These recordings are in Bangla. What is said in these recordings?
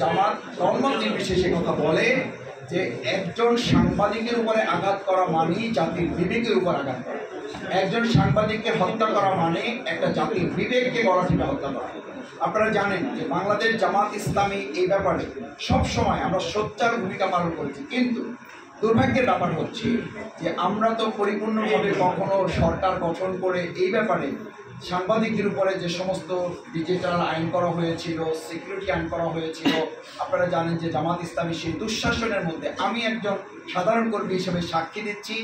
জামাত ধর্ম নির্বিশেষে কথা বলে যে একজন সাংবাদিকের উপরে আঘাত করা মানেই জাতির বিবেকের উপর আঘাত করা। একজন সাংবাদিককে হত্যা করা মানে একটা জাতির বিবেককে গলা টিপে হত্যা করা। আপনারা জানেন যে বাংলাদেশ জামাত ইসলামী এই ব্যাপারে সবসময় আমরা সোচ্চার ভূমিকা পালন করেছি, কিন্তু দুর্ভাগ্যের ব্যাপার হচ্ছে যে আমরা তো পরিপূর্ণভাবে কখনো সরকার গঠন করে এই ব্যাপারে সাংবাদিকদের উপরে যে সমস্ত ডিজিটাল আইন করা হয়েছিল, সিকিউরিটি আইন করা হয়েছিল, আপনারা জানেন যে জামাত ইসলামী সেই দুঃশাসনের মধ্যে আমি একজন সাধারণ কর্মী হিসেবে সাক্ষী দিচ্ছি।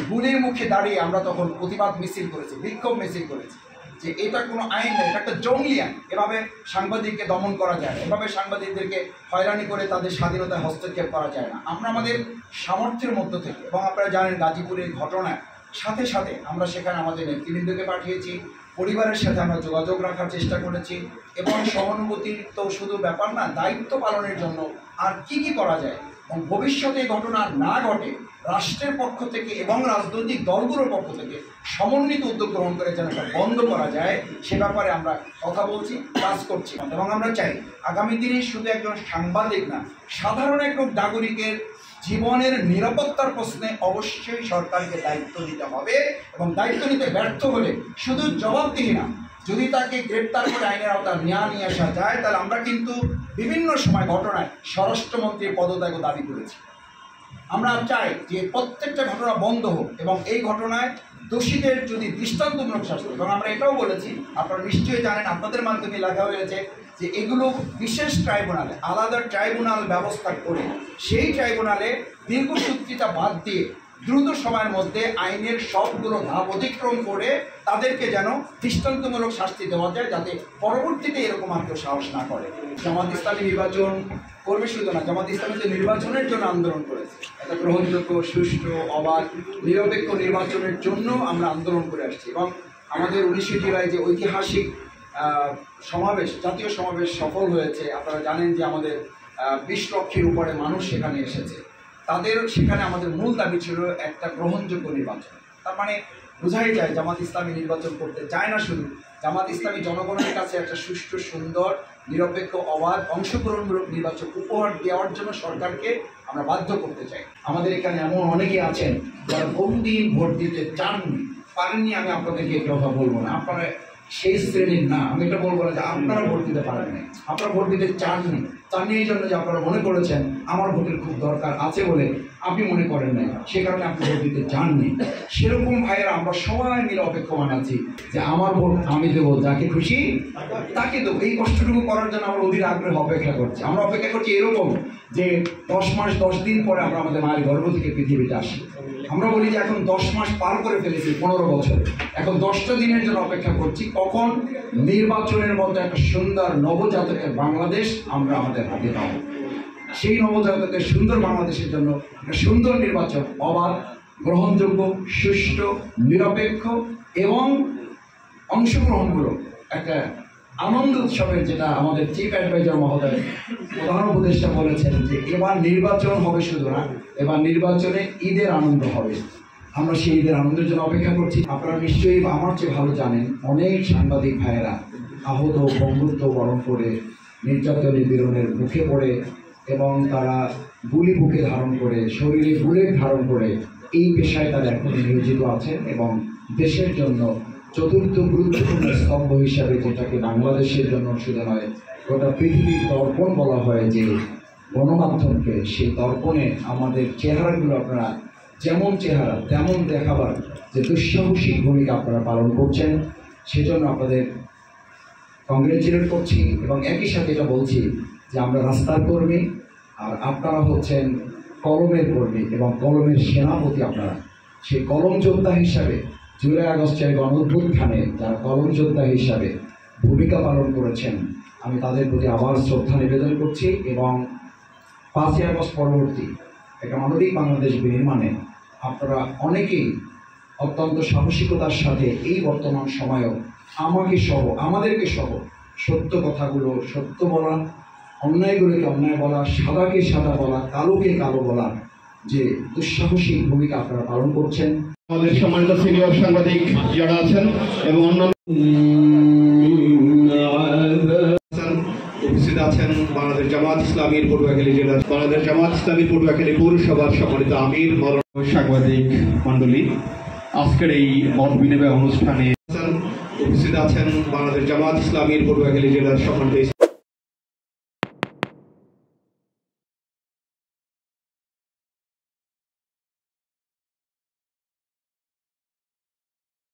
গুলির মুখে দাঁড়িয়ে আমরা তখন প্রতিবাদ মিছিল করেছি, বিক্ষোভ মিছিল করেছি যে এটা কোনো আইন নয়, এটা একটা জঙ্গলি আইন। এভাবে সাংবাদিককে দমন করা যায় না, এভাবে সাংবাদিকদেরকে হয়রানি করে তাদের স্বাধীনতায় হস্তক্ষেপ করা যায় না। আমরা আমাদের সামর্থ্যের মধ্য থেকে, এবং আপনারা জানেন গাজীপুরের ঘটনার সাথে সাথে আমরা সেখানে আমাদের নেতৃবৃন্দকে পাঠিয়েছি, পরিবারের সাথে আমরা যোগাযোগ রাখার চেষ্টা করেছি, এবং সহানুভূতির তো শুধু ব্যাপার না, দায়িত্ব পালনের জন্য আর কি কি করা যায় এবং ভবিষ্যতে এই ঘটনা না ঘটে রাষ্ট্রের পক্ষ থেকে এবং রাজনৈতিক দলগুলোর পক্ষ থেকে সমন্বিত উদ্যোগ গ্রহণ করে যেন এটা বন্ধ করা যায় সে ব্যাপারে আমরা কথা বলছি, কাজ করছি। এবং আমরা চাই আগামী দিনে শুধু একজন সাংবাদিক না, সাধারণ একজন নাগরিকের জীবনের নিরাপত্তার প্রশ্নে অবশ্যই সরকারকে দায়িত্ব নিতে হবে, এবং দায়িত্ব নিতে ব্যর্থ হলে শুধু জবাবদিহি না, যদি তাকে গ্রেপ্তার করে আইনের আওতায় নিয়ে আসা যায়, তাহলে আমরা কিন্তু বিভিন্ন সময় ঘটনায় স্বরাষ্ট্রমন্ত্রীর পদত্যাগও দাবি করেছি। আমরা চাই যে প্রত্যেকটা ঘটনা বন্ধ হোক এবং এই ঘটনায় দোষীদের যদি দৃষ্টান্তমূলক শাস্তি, এবং আমরা এটাও বলেছি, আপনারা নিশ্চয়ই জানেন, আপনাদের মাধ্যমে লেখা হয়েছে যে এগুলো বিশেষ ট্রাইব্যুনালে, আলাদা ট্রাইব্যুনাল ব্যবস্থা করে সেই ট্রাইব্যুনালে দীর্ঘসূত্রিতা বাদ দিয়ে দ্রুত সময়ের মধ্যে আইনের সবগুলো ধাপ অতিক্রম করে তাদেরকে যেন দৃষ্টান্তমূলক শাস্তি দেওয়া যায়, যাতে পরবর্তীতে এরকম আর কেউ সাহস না করে। জামাত ইসলামী নির্বাচন করবে শুধু না, জামাত ইসলামী তো নির্বাচনের জন্য আন্দোলন করেছে, একটা গ্রহণযোগ্য, সুষ্ঠু, অবাধ, নিরপেক্ষ নির্বাচনের জন্য আমরা আন্দোলন করে আসছি। এবং আমাদের 19 জুলাই যে ঐতিহাসিক সমাবেশ, জাতীয় সমাবেশ সফল হয়েছে, আপনারা জানেন যে আমাদের 20 লক্ষের উপরে মানুষ সেখানে এসেছে। তাদের সেখানে আমাদের মূল দাবি ছিল একটা গ্রহণযোগ্য নির্বাচন। তার মানে বোঝাই যায় জামাত ইসলামী নির্বাচন করতে চায় না, শুধু জামাত ইসলামী জনগণের কাছে একটা সুষ্ঠু, সুন্দর, নিরপেক্ষ, অবাধ, অংশগ্রহণমূলক নির্বাচন উপহার দেওয়ার জন্য সরকারকে আমরা বাধ্য করতে চাই। আমাদের এখানে এমন অনেকে আছেন যারা বহুদিন ভোট দিতে চাননি, পারেননি। আমি আপনাদেরকে এই কথা বলবো না, আপনারা সেই শ্রেণীর না, আমি এটা বলবো না যে আপনারা ভোট দিতে পারেন নাই, আপনারা ভোট দিতে চাননি এই জন্য যে আপনারা মনে করেছেন আমার ভোটের খুব দরকার আছে বলে আপনি মনে করেন নাই, সে কারণে আপনি ভোট দিতে চাননি। সেরকম ভাইয়েরা আমরা সবাই মিলে অপেক্ষমান আছি যে আমার ভোট আমি দেবো, যাকে খুশি তাকে দেবো। এই কষ্টটুকু করার জন্য আমরা অধীর আগ্রহে অপেক্ষা করছি। আমরা অপেক্ষা করছি এরকম যে 10 মাস 10 দিন পরে আমরা আমাদের মায়ের গর্ভ থেকে পৃথিবীতে আসি। আমরা বলি যে এখন 10 মাস পার করে ফেলেছি, 15 বছর, এখন 10টা দিনের জন্য অপেক্ষা করছি কখন নির্বাচনের মতো একটা সুন্দর নবজাতকের বাংলাদেশ আমরা আমাদের হাতে পাব। সেই নবজাতকের সুন্দর বাংলাদেশের জন্য একটা সুন্দর নির্বাচন, অবাধ, গ্রহণযোগ্য, সুষ্ঠু, নিরপেক্ষ এবং অংশগ্রহণমূলক একটা আনন্দ উৎসবের, যেটা আমাদের চিফ অ্যাডভাইজার মহোদয় প্রধান উপদেষ্টা বলেছেন যে এবার নির্বাচন হবে শুধু না, এবার নির্বাচনে ঈদের আনন্দ হবে। আমরা সেই ঈদের আনন্দের জন্য অপেক্ষা করছি। আপনারা নিশ্চয়ই আমার চেয়ে ভালো জানেন, অনেক সাংবাদিক ভাইয়েরা আহত, বন্ধুত্ব বরণ করে, নির্যাতন নিপীড়নের মুখে পড়ে, এবং তারা গুলি বুকে ধারণ করে, শরীরে বুলেট ধারণ করে এই পেশায় তারা এখন নিয়োজিত আছেন, এবং দেশের জন্য চতুর্থ গুরুত্বপূর্ণ স্তম্ভ হিসাবে, যেটাকে বাংলাদেশের জন্য শুধু নয় গোটা পৃথিবীর দর্পণ বলা হয়, যে গণমাধ্যমকে, সেই দর্পণে আমাদের চেহারাগুলো আপনারা যেমন চেহারা তেমন দেখাবার যে দুঃসাহসিক ভূমিকা আপনারা পালন করছেন, সেজন্য আপনাদের কংগ্রেচুলেট করছি। এবং একই সাথে এটা বলছি যে আমরা রাস্তার কর্মী, আর আপনারা হচ্ছেন কলমের কর্মী এবং কলমের সেনাপতি। আপনারা সেই কলম যোদ্ধা হিসাবে জুলাই আগস্টের গণঅভ্যুত্থানে যারা কলম যোদ্ধা হিসাবে ভূমিকা পালন করেছেন, আমি তাদের প্রতি আবার শ্রদ্ধা নিবেদন করছি। এবং 5ই আগস্ট পরবর্তী একটা মানবিক বাংলাদেশ বিনির্মাণে আপনারা অনেকেই অত্যন্ত সাহসিকতার সাথে এই বর্তমান সময়েও আমাকে সহ, আমাদেরকে সহ সত্য কথাগুলো সত্য বলা, অন্যায়গুলোকে অন্যায় বলা, সাদাকে সাদা বলা, কালোকে কালো বলা, যে দুঃসাহসিক ভূমিকা আপনারা পালন করছেন। আমাদের সম্মানিত সিনিয়র সাংবাদিক যারা আছেন এবং অন্যান্য উপস্থিত আছেন বাংলাদেশ জামাত ইসলামীর পটুয়াখালী জেলার বাংলাদেশ জামাত ইসলামীর পটুয়াখালী পৌরসভার সম্মানিত আমির সাংবাদিক মণ্ডলী, আজকের এই মত বিনিময় অনুষ্ঠানে উপস্থিত আছেন বাংলাদেশ জামাত ইসলামীর পটুয়াখালী জেলার সম্মানিত